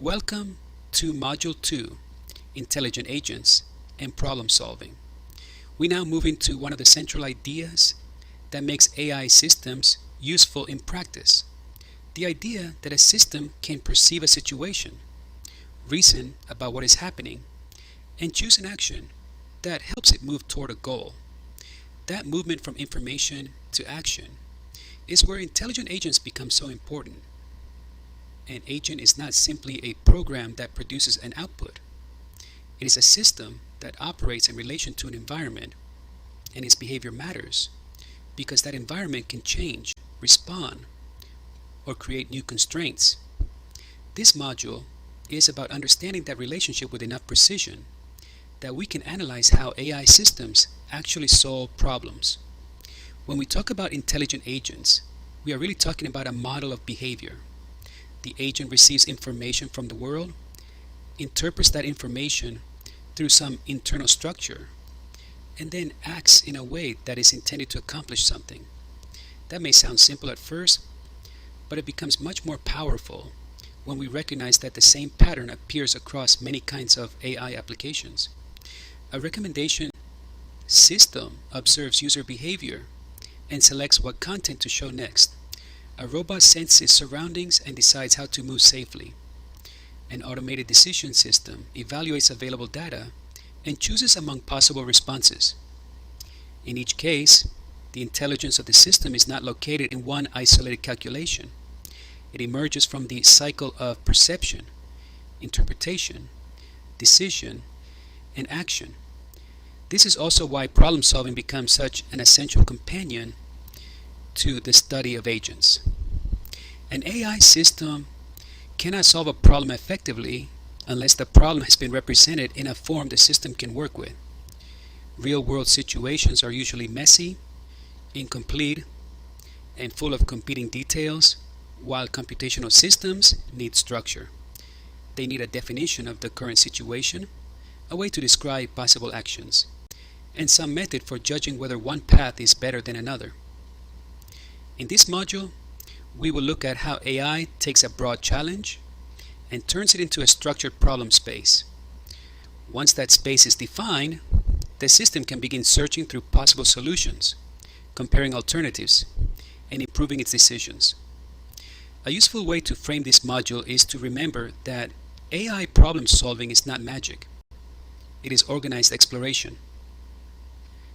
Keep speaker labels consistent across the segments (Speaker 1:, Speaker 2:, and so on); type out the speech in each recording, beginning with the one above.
Speaker 1: Welcome to Module 2, Intelligent Agents and Problem Solving. We now move into one of the central ideas that makes AI systems useful in practice. The idea that a system can perceive a situation, reason about what is happening, and choose an action that helps it move toward a goal. That movement from information to action is where intelligent agents become so important. An agent is not simply a program that produces an output. It is a system that operates in relation to an environment, and its behavior matters because that environment can change, respond, or create new constraints. This module is about understanding that relationship with enough precision that we can analyze how AI systems actually solve problems. When we talk about intelligent agents, we are really talking about a model of behavior. The agent receives information from the world, interprets that information through some internal structure, and then acts in a way that is intended to accomplish something. That may sound simple at first, but it becomes much more powerful when we recognize that the same pattern appears across many kinds of AI applications. A recommendation system observes user behavior and selects what content to show next. A robot senses its surroundings and decides how to move safely. An automated decision system evaluates available data and chooses among possible responses. In each case, the intelligence of the system is not located in one isolated calculation. It emerges from the cycle of perception, interpretation, decision, and action. This is also why problem solving becomes such an essential companion to the study of agents. An AI system cannot solve a problem effectively unless the problem has been represented in a form the system can work with. Real-world situations are usually messy, incomplete, and full of competing details, while computational systems need structure. They need a definition of the current situation, a way to describe possible actions, and some method for judging whether one path is better than another. In this module, we will look at how AI takes a broad challenge and turns it into a structured problem space. Once that space is defined, the system can begin searching through possible solutions, comparing alternatives, and improving its decisions. A useful way to frame this module is to remember that AI problem solving is not magic. It is organized exploration.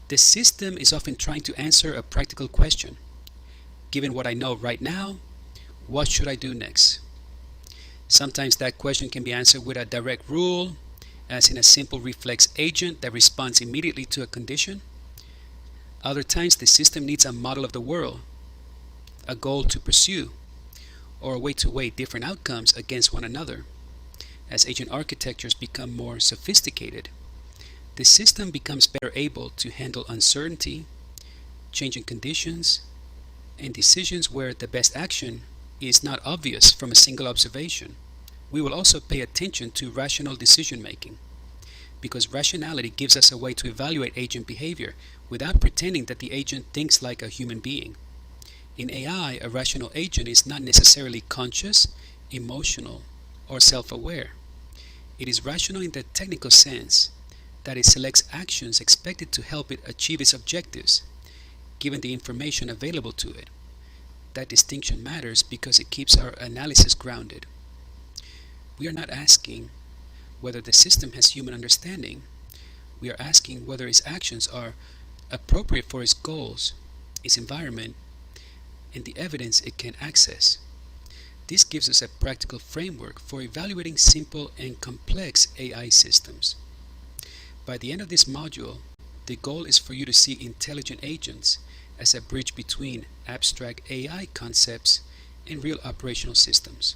Speaker 1: The system is often trying to answer a practical question. Given what I know right now, what should I do next? Sometimes that question can be answered with a direct rule, as in a simple reflex agent that responds immediately to a condition. Other times the system needs a model of the world, a goal to pursue, or a way to weigh different outcomes against one another. As agent architectures become more sophisticated, the system becomes better able to handle uncertainty, changing conditions, and decisions where the best action is not obvious from a single observation. We will also pay attention to rational decision making, because rationality gives us a way to evaluate agent behavior without pretending that the agent thinks like a human being. In AI, a rational agent is not necessarily conscious, emotional, or self-aware. It is rational in the technical sense that it selects actions expected to help it achieve its objectives, given the information available to it. That distinction matters because it keeps our analysis grounded. We are not asking whether the system has human understanding. We are asking whether its actions are appropriate for its goals, its environment, and the evidence it can access. This gives us a practical framework for evaluating simple and complex AI systems. By the end of this module, the goal is for you to see intelligent agents as a bridge between abstract AI concepts and real operational systems.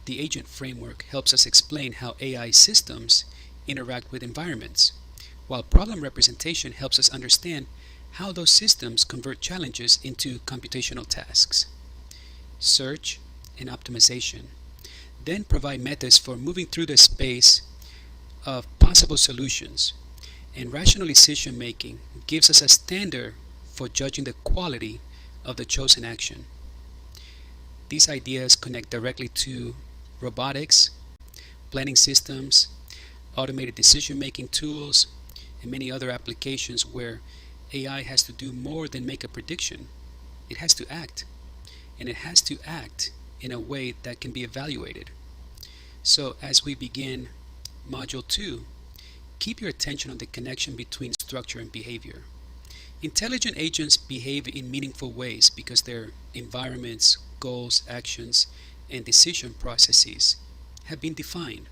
Speaker 1: The agent framework helps us explain how AI systems interact with environments, while problem representation helps us understand how those systems convert challenges into computational tasks. Search and optimization then provide methods for moving through the space of possible solutions, and rational decision making gives us a standard for judging the quality of the chosen action. These ideas connect directly to robotics, planning systems, automated decision-making tools, and many other applications where AI has to do more than make a prediction. It has to act, and it has to act in a way that can be evaluated. So as we begin Module 2, keep your attention on the connection between structure and behavior. Intelligent agents behave in meaningful ways because their environments, goals, actions, and decision processes have been defined.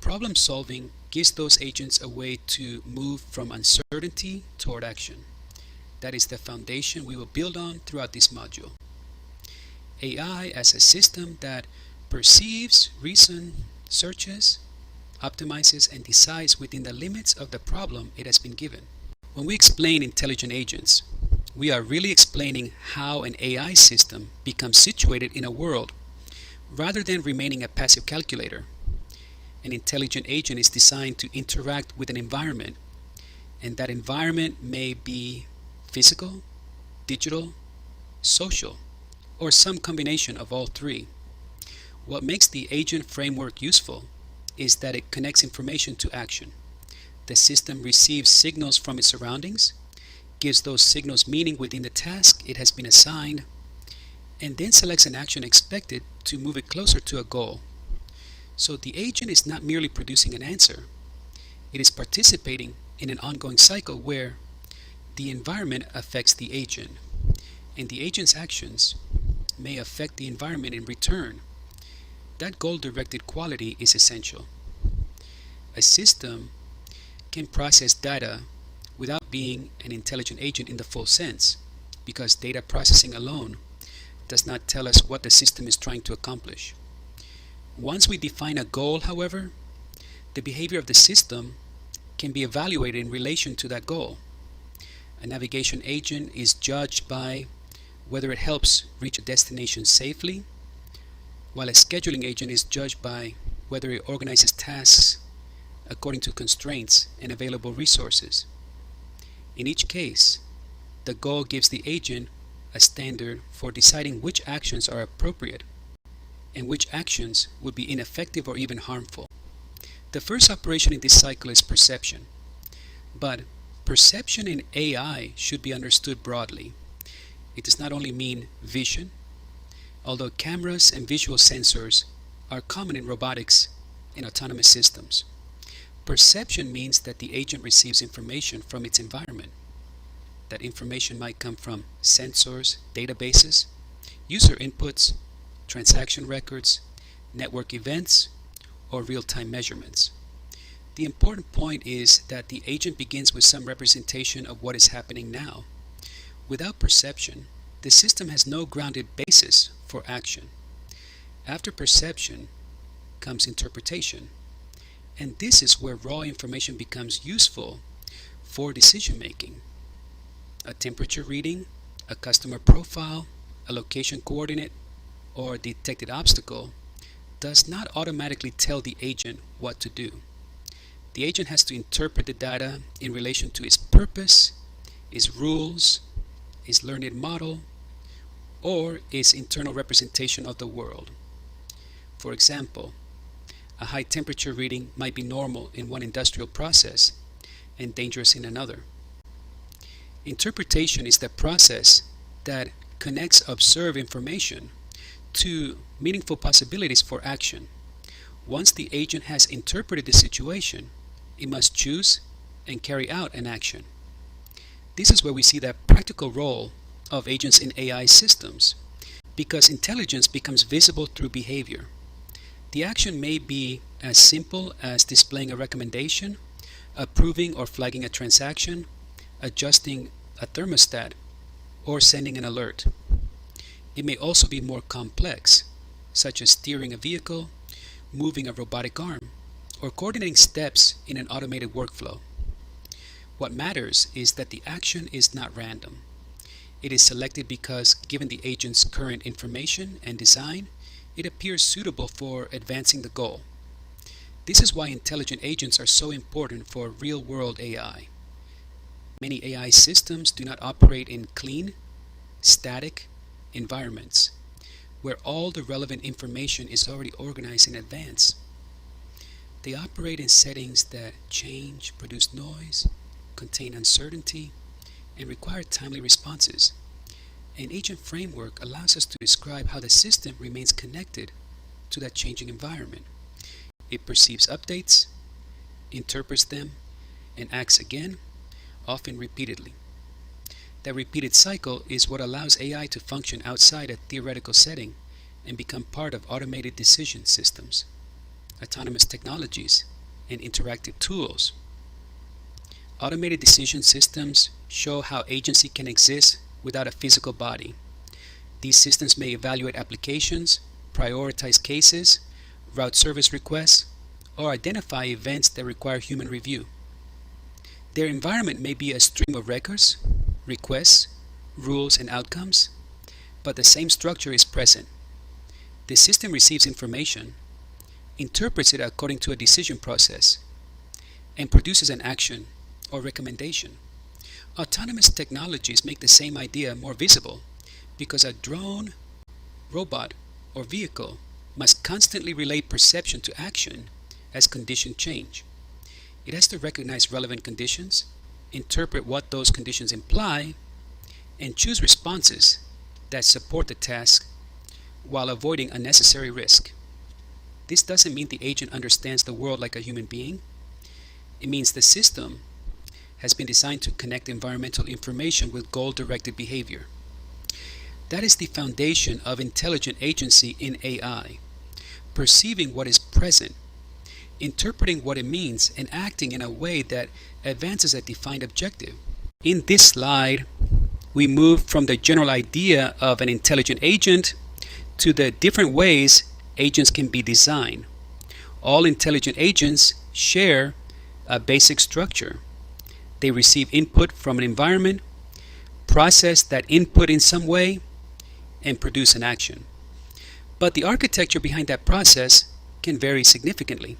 Speaker 1: Problem solving gives those agents a way to move from uncertainty toward action. That is the foundation we will build on throughout this module. AI as a system that perceives, reasons, searches, optimizes, and decides within the limits of the problem it has been given. When we explain intelligent agents, we are really explaining how an AI system becomes situated in a world rather than remaining a passive calculator. An intelligent agent is designed to interact with an environment, and that environment may be physical, digital, social, or some combination of all three. What makes the agent framework useful is that it connects information to action. The system receives signals from its surroundings, gives those signals meaning within the task it has been assigned, and then selects an action expected to move it closer to a goal. So the agent is not merely producing an answer, it is participating in an ongoing cycle where the environment affects the agent, and the agent's actions may affect the environment in return. That goal-directed quality is essential. A system can process data without being an intelligent agent in the full sense, because data processing alone does not tell us what the system is trying to accomplish. Once we define a goal, however, the behavior of the system can be evaluated in relation to that goal. A navigation agent is judged by whether it helps reach a destination safely, while a scheduling agent is judged by whether it organizes tasks according to constraints and available resources. In each case, the goal gives the agent a standard for deciding which actions are appropriate and which actions would be ineffective or even harmful. The first operation in this cycle is perception, but perception in AI should be understood broadly. It does not only mean vision, although cameras and visual sensors are common in robotics and autonomous systems. Perception means that the agent receives information from its environment. That information might come from sensors, databases, user inputs, transaction records, network events, or real-time measurements. The important point is that the agent begins with some representation of what is happening now. Without perception, the system has no grounded basis for action. After perception comes interpretation, and this is where raw information becomes useful for decision making. A temperature reading, a customer profile, a location coordinate, or a detected obstacle does not automatically tell the agent what to do. The agent has to interpret the data in relation to its purpose, its rules, its learned model, or its internal representation of the world. For example, a high temperature reading might be normal in one industrial process and dangerous in another. Interpretation is the process that connects observed information to meaningful possibilities for action. Once the agent has interpreted the situation, it must choose and carry out an action. This is where we see the practical role of agents in AI systems, because intelligence becomes visible through behavior. The action may be as simple as displaying a recommendation, approving or flagging a transaction, adjusting a thermostat, or sending an alert. It may also be more complex, such as steering a vehicle, moving a robotic arm, or coordinating steps in an automated workflow. What matters is that the action is not random. It is selected because, given the agent's current information and design, it appears suitable for advancing the goal. This is why intelligent agents are so important for real-world AI. Many AI systems do not operate in clean, static environments, where all the relevant information is already organized in advance. They operate in settings that change, produce noise, contain uncertainty, and require timely responses. An agent framework allows us to describe how the system remains connected to that changing environment. It perceives updates, interprets them, and acts again, often repeatedly. That repeated cycle is what allows AI to function outside a theoretical setting and become part of automated decision systems, autonomous technologies, and interactive tools. Automated decision systems show how agency can exist without a physical body. These systems may evaluate applications, prioritize cases, route service requests, or identify events that require human review. Their environment may be a stream of records, requests, rules, and outcomes, but the same structure is present. The system receives information, interprets it according to a decision process, and produces an action or recommendation. Autonomous technologies make the same idea more visible because a drone, robot, or vehicle must constantly relate perception to action as conditions change. It has to recognize relevant conditions, interpret what those conditions imply, and choose responses that support the task while avoiding unnecessary risk. This doesn't mean the agent understands the world like a human being. It means the system has been designed to connect environmental information with goal-directed behavior. That is the foundation of intelligent agency in AI, perceiving what is present, interpreting what it means, and acting in a way that advances a defined objective. In this slide, we move from the general idea of an intelligent agent to the different ways agents can be designed. All intelligent agents share a basic structure. They receive input from an environment, process that input in some way, and produce an action. But the architecture behind that process can vary significantly.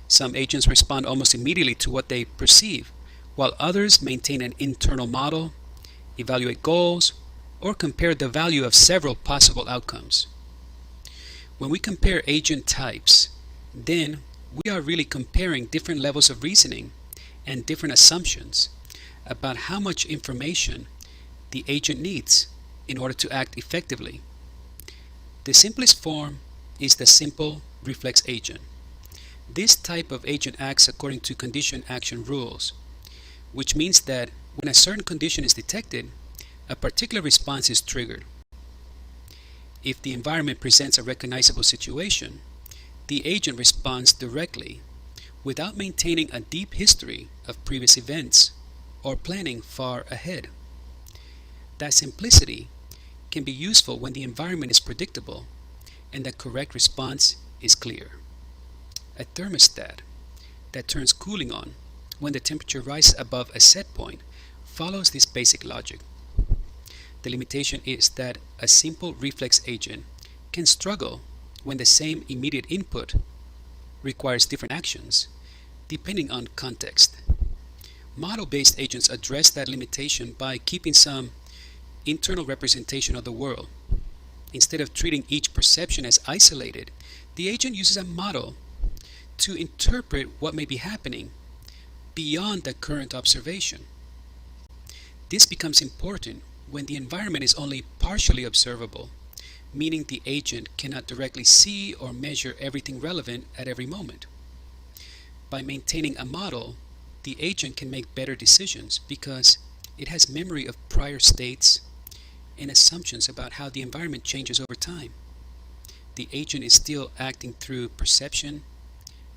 Speaker 1: Some agents respond almost immediately to what they perceive, while others maintain an internal model, evaluate goals, or compare the value of several possible outcomes. When we compare agent types, then we are really comparing different levels of reasoning and different assumptions about how much information the agent needs in order to act effectively. The simplest form is the simple reflex agent. This type of agent acts according to condition action rules, which means that when a certain condition is detected, a particular response is triggered. If the environment presents a recognizable situation, the agent responds directly without maintaining a deep history of previous events or planning far ahead. That simplicity can be useful when the environment is predictable and the correct response is clear. A thermostat that turns cooling on when the temperature rises above a set point follows this basic logic. The limitation is that a simple reflex agent can struggle when the same immediate input requires different actions depending on context. Model-based agents address that limitation by keeping some internal representation of the world. Instead of treating each perception as isolated, the agent uses a model to interpret what may be happening beyond the current observation. This becomes important when the environment is only partially observable, meaning the agent cannot directly see or measure everything relevant at every moment. By maintaining a model, the agent can make better decisions because it has memory of prior states and assumptions about how the environment changes over time. The agent is still acting through perception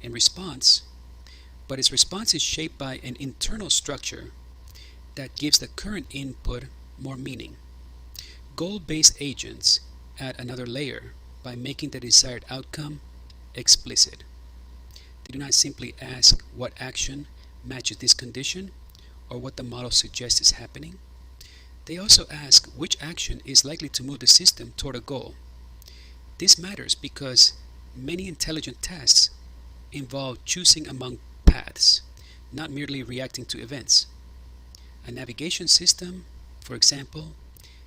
Speaker 1: and response, but its response is shaped by an internal structure that gives the current input more meaning. Goal-based agents add another layer by making the desired outcome explicit. They do not simply ask what action matches this condition or what the model suggests is happening. They also ask which action is likely to move the system toward a goal. This matters because many intelligent tasks involve choosing among paths, not merely reacting to events. A navigation system, for example,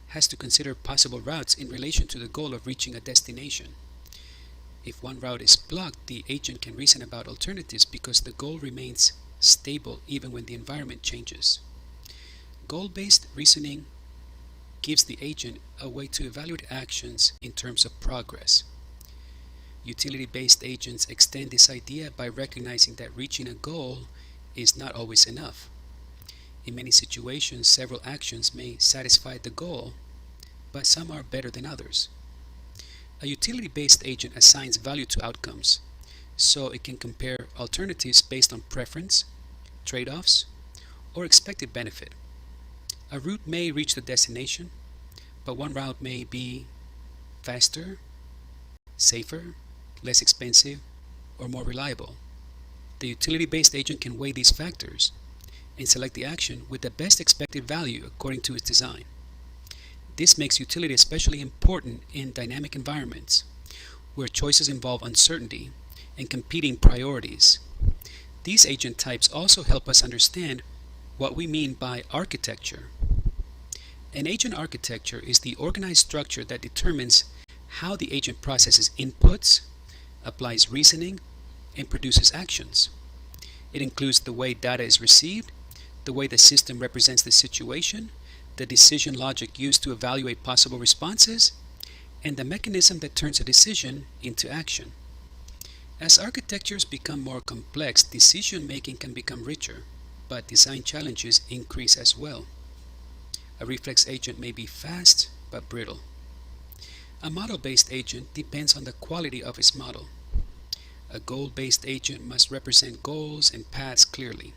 Speaker 1: has to consider possible routes in relation to the goal of reaching a destination. If one route is blocked, the agent can reason about alternatives because the goal remains stable even when the environment changes. Goal-based reasoning gives the agent a way to evaluate actions in terms of progress. Utility-based agents extend this idea by recognizing that reaching a goal is not always enough. In many situations, several actions may satisfy the goal, but some are better than others. A utility-based agent assigns value to outcomes, so it can compare alternatives based on preference, trade-offs, or expected benefit. A route may reach the destination, but one route may be faster, safer, less expensive, or more reliable. The utility-based agent can weigh these factors and select the action with the best expected value according to its design. This makes utility especially important in dynamic environments where choices involve uncertainty and competing priorities. These agent types also help us understand what we mean by architecture. An agent architecture is the organized structure that determines how the agent processes inputs, applies reasoning, and produces actions. It includes the way data is received, the way the system represents the situation, the decision logic used to evaluate possible responses, and the mechanism that turns a decision into action. As architectures become more complex, decision-making can become richer, but design challenges increase as well. A reflex agent may be fast but brittle. A model-based agent depends on the quality of its model. A goal-based agent must represent goals and paths clearly.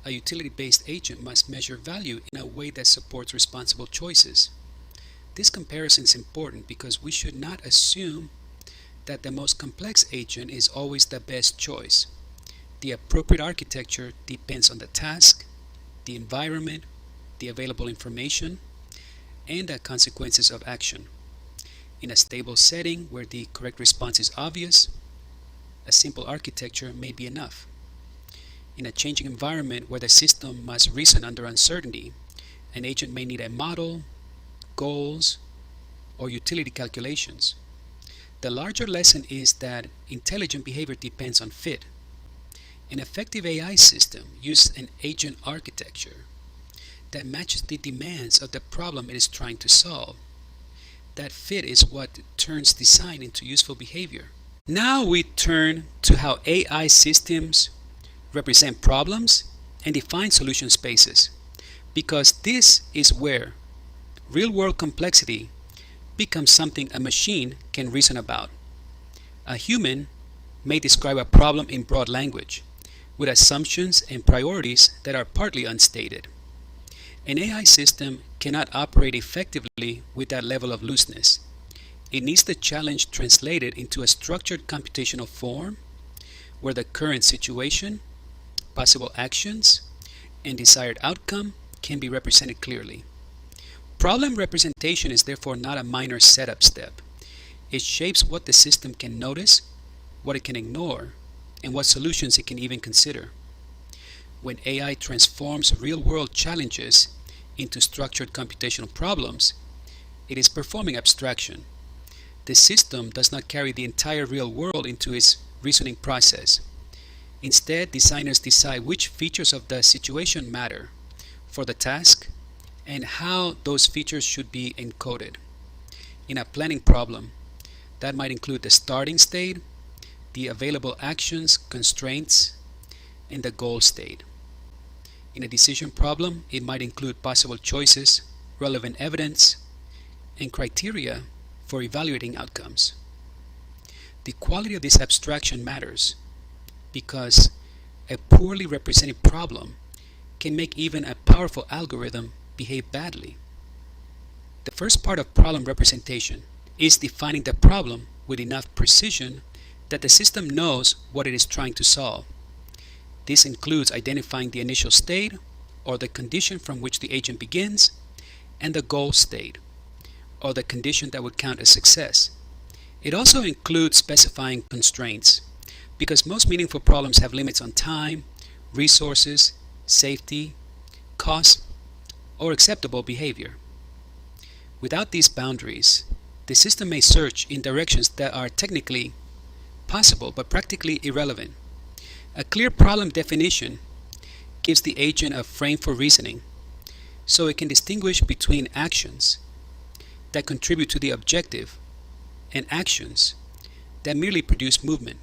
Speaker 1: A utility-based agent must measure value in a way that supports responsible choices. This comparison is important because we should not assume that the most complex agent is always the best choice. The appropriate architecture depends on the task, the environment, the available information, and the consequences of action. In a stable setting where the correct response is obvious, a simple architecture may be enough. In a changing environment where the system must reason under uncertainty, an agent may need a model, goals, or utility calculations. The larger lesson is that intelligent behavior depends on fit. An effective AI system uses an agent architecture that matches the demands of the problem it is trying to solve. That fit is what turns design into useful behavior. Now we turn to how AI systems represent problems and define solution spaces, because this is where real-world complexity becomes something a machine can reason about. A human may describe a problem in broad language, with assumptions and priorities that are partly unstated. An AI system cannot operate effectively with that level of looseness. It needs the challenge translated into a structured computational form where the current situation, possible actions, and desired outcome can be represented clearly. Problem representation is therefore not a minor setup step. It shapes what the system can notice, what it can ignore, and what solutions it can even consider. When AI transforms real-world challenges into structured computational problems, it is performing abstraction. The system does not carry the entire real world into its reasoning process. Instead, designers decide which features of the situation matter for the task and how those features should be encoded. In a planning problem, that might include the starting state, the available actions, constraints, and the goal state. In a decision problem, it might include possible choices, relevant evidence, and criteria for evaluating outcomes. The quality of this abstraction matters because a poorly represented problem can make even a powerful algorithm behave badly. The first part of problem representation is defining the problem with enough precision that the system knows what it is trying to solve. This includes identifying the initial state, or the condition from which the agent begins, and the goal state, or the condition that would count as success. It also includes specifying constraints, because most meaningful problems have limits on time, resources, safety, cost, or acceptable behavior. Without these boundaries, the system may search in directions that are technically possible but practically irrelevant. A clear problem definition gives the agent a frame for reasoning, so it can distinguish between actions that contribute to the objective and actions that merely produce movement.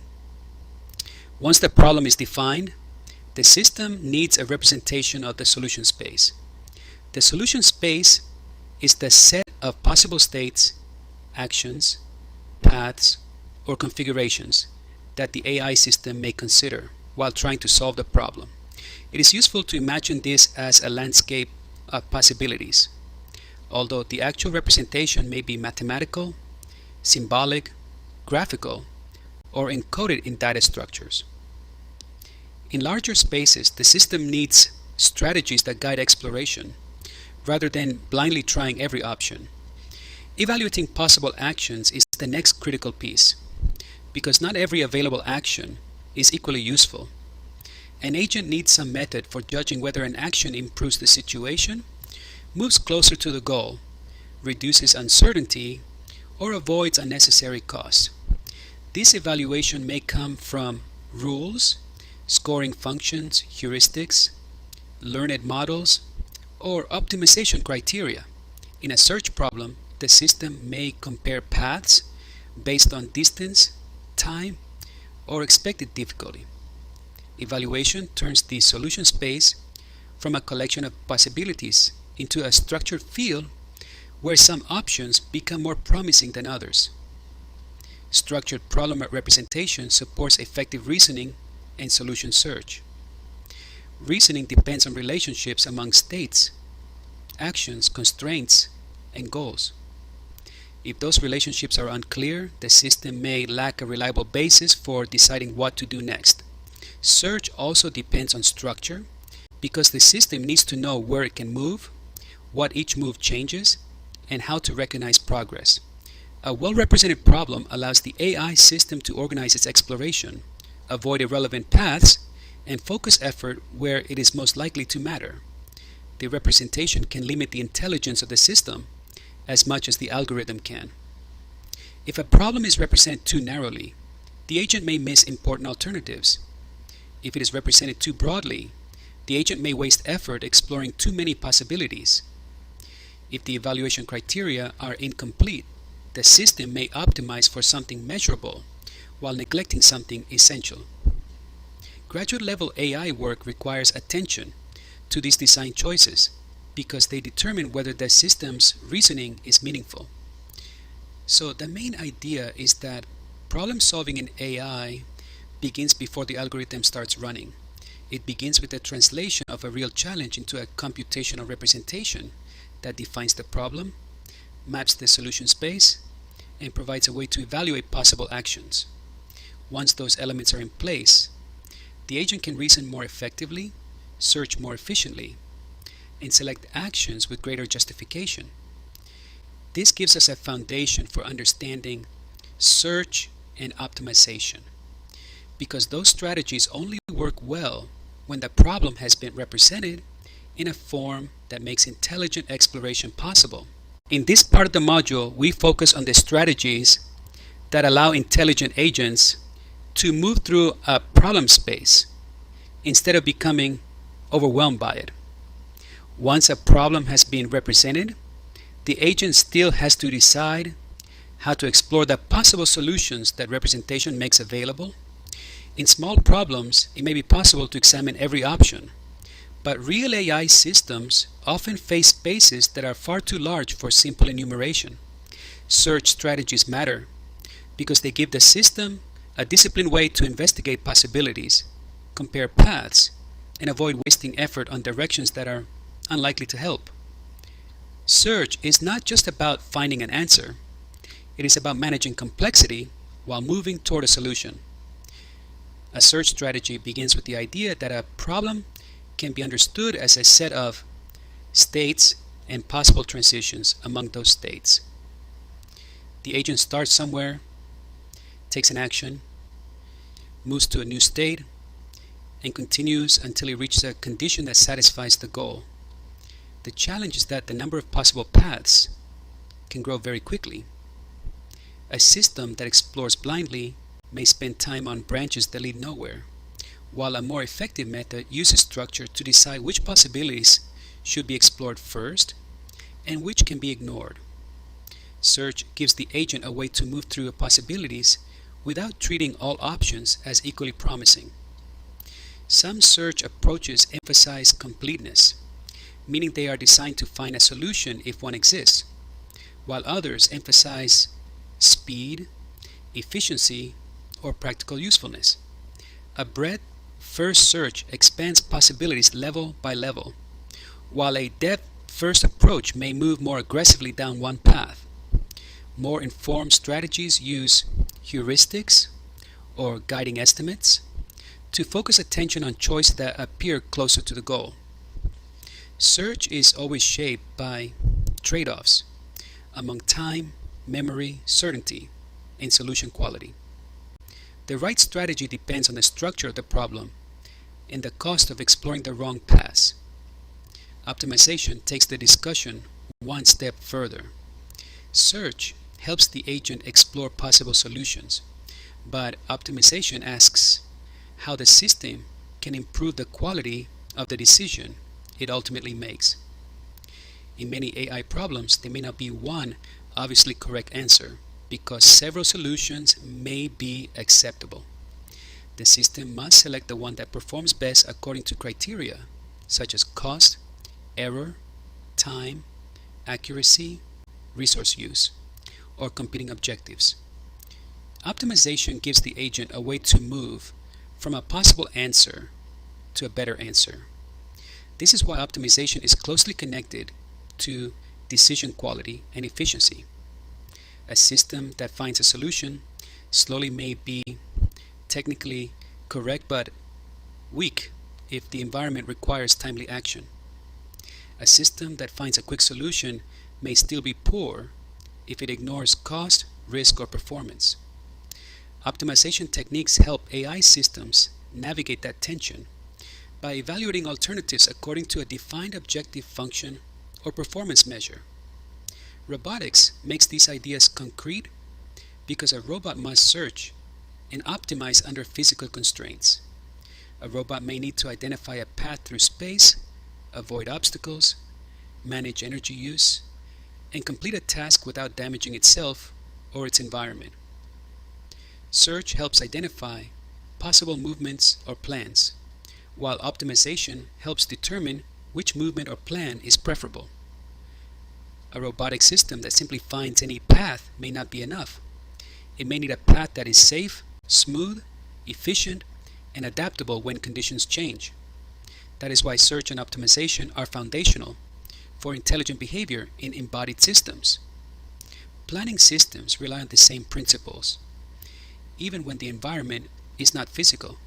Speaker 1: Once the problem is defined, the system needs a representation of the solution space. The solution space is the set of possible states, actions, paths, or configurations that the AI system may consider while trying to solve the problem. It is useful to imagine this as a landscape of possibilities, although the actual representation may be mathematical, symbolic, graphical, or encoded in data structures. In larger spaces, the system needs strategies that guide exploration, rather than blindly trying every option. Evaluating possible actions is the next critical piece, because not every available action is equally useful. An agent needs some method for judging whether an action improves the situation, moves closer to the goal, reduces uncertainty, or avoids unnecessary costs. This evaluation may come from rules, scoring functions, heuristics, learned models, or optimization criteria. In a search problem, the system may compare paths based on distance, time, or expected difficulty. Evaluation turns the solution space from a collection of possibilities into a structured field where some options become more promising than others. Structured problem representation supports effective reasoning and solution search. Reasoning depends on relationships among states, actions, constraints, and goals. If those relationships are unclear, the system may lack a reliable basis for deciding what to do next. Search also depends on structure because the system needs to know where it can move, what each move changes, and how to recognize progress. A well-represented problem allows the AI system to organize its exploration, avoid irrelevant paths, and focus effort where it is most likely to matter. The representation can limit the intelligence of the system as much as the algorithm can. If a problem is represented too narrowly, the agent may miss important alternatives. If it is represented too broadly, the agent may waste effort exploring too many possibilities. If the evaluation criteria are incomplete, the system may optimize for something measurable while neglecting something essential. Graduate level AI work requires attention to these design choices because they determine whether the system's reasoning is meaningful. So the main idea is that problem solving in AI begins before the algorithm starts running. It begins with the translation of a real challenge into a computational representation that defines the problem, maps the solution space, and provides a way to evaluate possible actions. Once those elements are in place, the agent can reason more effectively, search more efficiently, and select actions with greater justification. This gives us a foundation for understanding search and optimization, because those strategies only work well when the problem has been represented in a form that makes intelligent exploration possible. In this part of the module, we focus on the strategies that allow intelligent agents to move through a problem space instead of becoming overwhelmed by it. Once a problem has been represented, the agent still has to decide how to explore the possible solutions that representation makes available. In small problems, it may be possible to examine every option, but real AI systems often face spaces that are far too large for simple enumeration. Search strategies matter because they give the system a disciplined way to investigate possibilities, compare paths, and avoid wasting effort on directions that are unlikely to help. Search is not just about finding an answer. It is about managing complexity while moving toward a solution. A search strategy begins with the idea that a problem can be understood as a set of states and possible transitions among those states. The agent starts somewhere, takes an action, moves to a new state, and continues until it reaches a condition that satisfies the goal. The challenge is that the number of possible paths can grow very quickly. A system that explores blindly may spend time on branches that lead nowhere, while a more effective method uses structure to decide which possibilities should be explored first and which can be ignored. Search gives the agent a way to move through possibilities without treating all options as equally promising. Some search approaches emphasize completeness, meaning they are designed to find a solution if one exists, while others emphasize speed, efficiency, or practical usefulness. A breadth-first search expands possibilities level by level, while a depth-first approach may move more aggressively down one path. More informed strategies use heuristics, or guiding estimates, to focus attention on choices that appear closer to the goal. Search is always shaped by trade-offs among time, memory, certainty, and solution quality. The right strategy depends on the structure of the problem and the cost of exploring the wrong paths. Optimization takes the discussion one step further. Search helps the agent explore possible solutions, but optimization asks how the system can improve the quality of the decision it ultimately makes. In many AI problems, there may not be one obviously correct answer because several solutions may be acceptable. The system must select the one that performs best according to criteria such as cost, error, time, accuracy, resource use, or competing objectives. Optimization gives the agent a way to move from a possible answer to a better answer. This is why optimization is closely connected to decision quality and efficiency. A system that finds a solution slowly may be technically correct but weak if the environment requires timely action. A system that finds a quick solution may still be poor if it ignores cost, risk, or performance. Optimization techniques help AI systems navigate that tension by evaluating alternatives according to a defined objective function or performance measure. Robotics makes these ideas concrete because a robot must search and optimize under physical constraints. A robot may need to identify a path through space, avoid obstacles, manage energy use, and complete a task without damaging itself or its environment. Search helps identify possible movements or plans, while optimization helps determine which movement or plan is preferable. A robotic system that simply finds any path may not be enough. It may need a path that is safe, smooth, efficient, and adaptable when conditions change. That is why search and optimization are foundational for intelligent behavior in embodied systems. Planning systems rely on the same principles, even when the environment is not physical.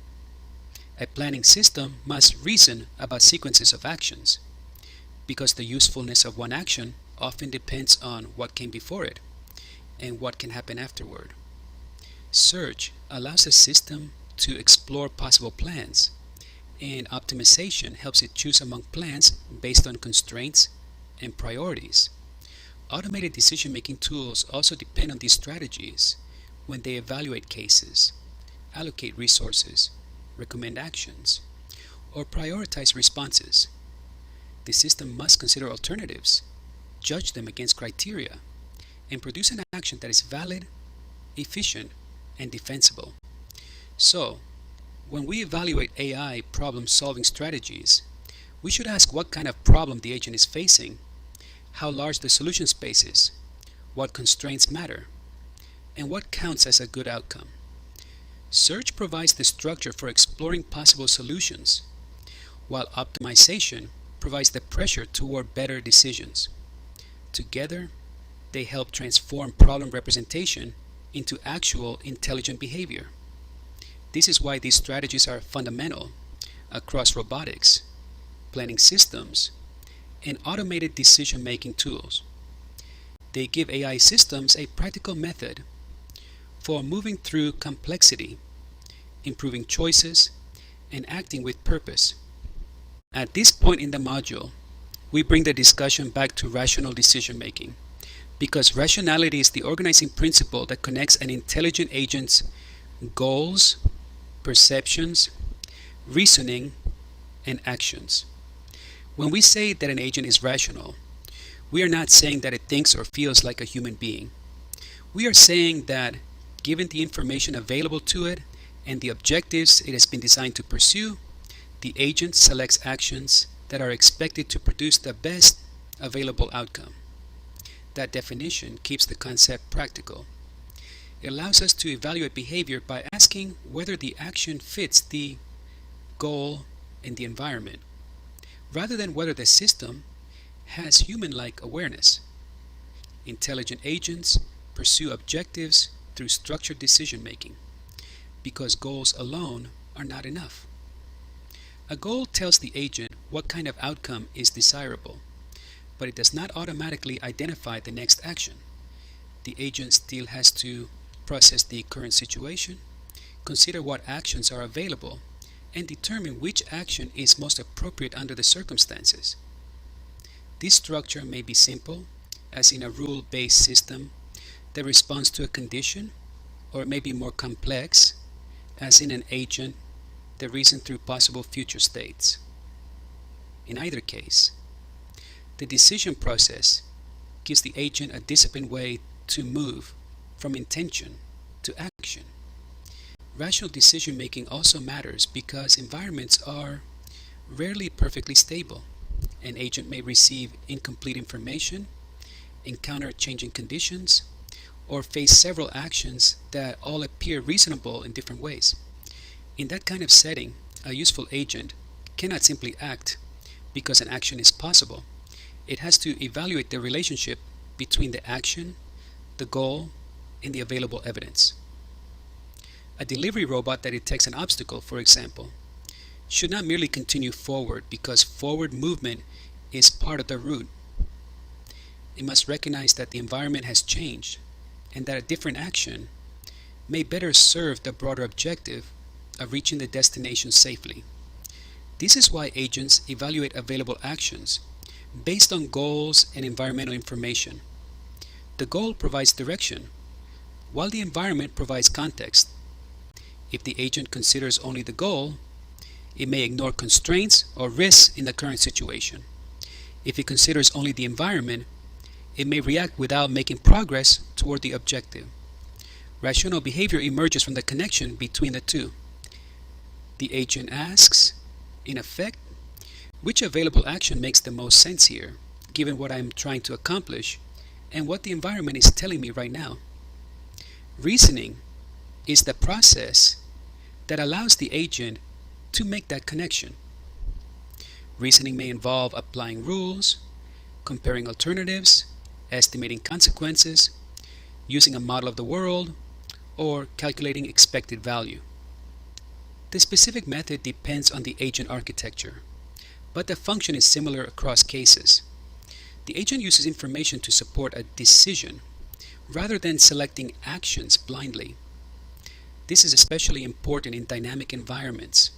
Speaker 1: A planning system must reason about sequences of actions, because the usefulness of one action often depends on what came before it and what can happen afterward. Search allows a system to explore possible plans, and optimization helps it choose among plans based on constraints and priorities. Automated decision-making tools also depend on these strategies when they evaluate cases, allocate resources, recommend actions, or prioritize responses. The system must consider alternatives, judge them against criteria, and produce an action that is valid, efficient, and defensible. So, when we evaluate AI problem-solving strategies, we should ask what kind of problem the agent is facing, how large the solution space is, what constraints matter, and what counts as a good outcome. Search provides the structure for exploring possible solutions, while optimization provides the pressure toward better decisions. Together, they help transform problem representation into actual intelligent behavior. This is why these strategies are fundamental across robotics, planning systems, and automated decision-making tools. They give AI systems a practical method for moving through complexity, improving choices, and acting with purpose. At this point in the module, we bring the discussion back to rational decision-making, because rationality is the organizing principle that connects an intelligent agent's goals, perceptions, reasoning, and actions. When we say that an agent is rational, we are not saying that it thinks or feels like a human being. We are saying that given the information available to it and the objectives it has been designed to pursue, the agent selects actions that are expected to produce the best available outcome. That definition keeps the concept practical. It allows us to evaluate behavior by asking whether the action fits the goal and the environment, rather than whether the system has human-like awareness. Intelligent agents pursue objectives through structured decision-making, because goals alone are not enough. A goal tells the agent what kind of outcome is desirable, but it does not automatically identify the next action. The agent still has to process the current situation, consider what actions are available, and determine which action is most appropriate under the circumstances. This structure may be simple, as in a rule-based system that responds to a condition, or it may be more complex, as in an agent that reasons through possible future states. In either case, the decision process gives the agent a disciplined way to move from intention to action. Rational decision making also matters because environments are rarely perfectly stable. An agent may receive incomplete information, encounter changing conditions, or face several actions that all appear reasonable in different ways. In that kind of setting, a useful agent cannot simply act because an action is possible. It has to evaluate the relationship between the action, the goal, and the available evidence. A delivery robot that detects an obstacle, for example, should not merely continue forward because forward movement is part of the route. It must recognize that the environment has changed and that a different action may better serve the broader objective of reaching the destination safely. This is why agents evaluate available actions based on goals and environmental information. The goal provides direction, while the environment provides context. If the agent considers only the goal, it may ignore constraints or risks in the current situation. If it considers only the environment, it may react without making progress toward the objective. Rational behavior emerges from the connection between the two. The agent asks, in effect, which available action makes the most sense here, given what I'm trying to accomplish and what the environment is telling me right now. Reasoning is the process that allows the agent to make that connection. Reasoning may involve applying rules, comparing alternatives, estimating consequences, using a model of the world, or calculating expected value. The specific method depends on the agent architecture, but the function is similar across cases. The agent uses information to support a decision rather than selecting actions blindly. This is especially important in dynamic environments,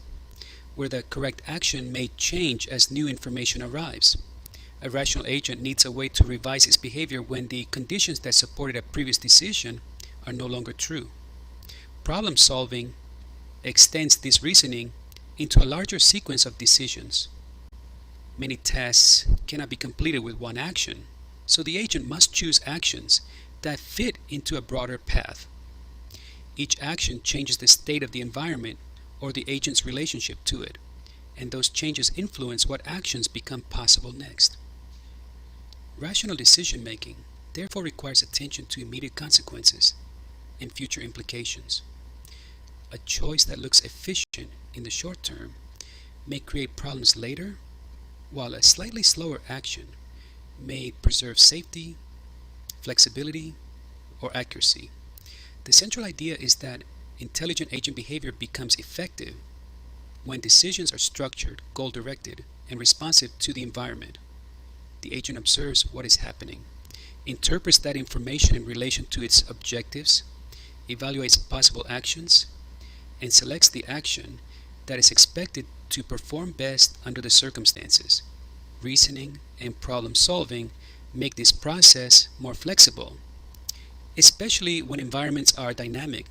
Speaker 1: where the correct action may change as new information arrives. A rational agent needs a way to revise its behavior when the conditions that supported a previous decision are no longer true. Problem solving extends this reasoning into a larger sequence of decisions. Many tasks cannot be completed with one action, so the agent must choose actions that fit into a broader path. Each action changes the state of the environment or the agent's relationship to it, and those changes influence what actions become possible next. Rational decision-making therefore requires attention to immediate consequences and future implications. A choice that looks efficient in the short term may create problems later, while a slightly slower action may preserve safety, flexibility, or accuracy. The central idea is that intelligent agent behavior becomes effective when decisions are structured, goal-directed, and responsive to the environment. The agent observes what is happening, interprets that information in relation to its objectives, evaluates possible actions, and selects the action that is expected to perform best under the circumstances. Reasoning and problem solving make this process more flexible, especially when environments are dynamic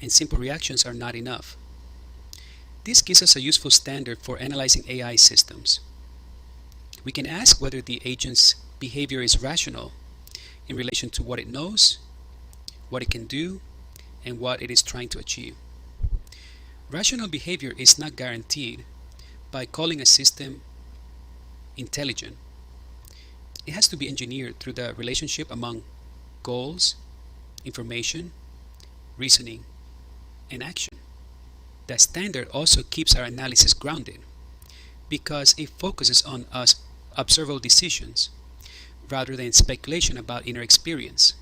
Speaker 1: and simple reactions are not enough. This gives us a useful standard for analyzing AI systems. We can ask whether the agent's behavior is rational in relation to what it knows, what it can do, and what it is trying to achieve. Rational behavior is not guaranteed by calling a system intelligent. It has to be engineered through the relationship among goals, information, reasoning, and action. That standard also keeps our analysis grounded because it focuses on us observable decisions rather than speculation about inner experience.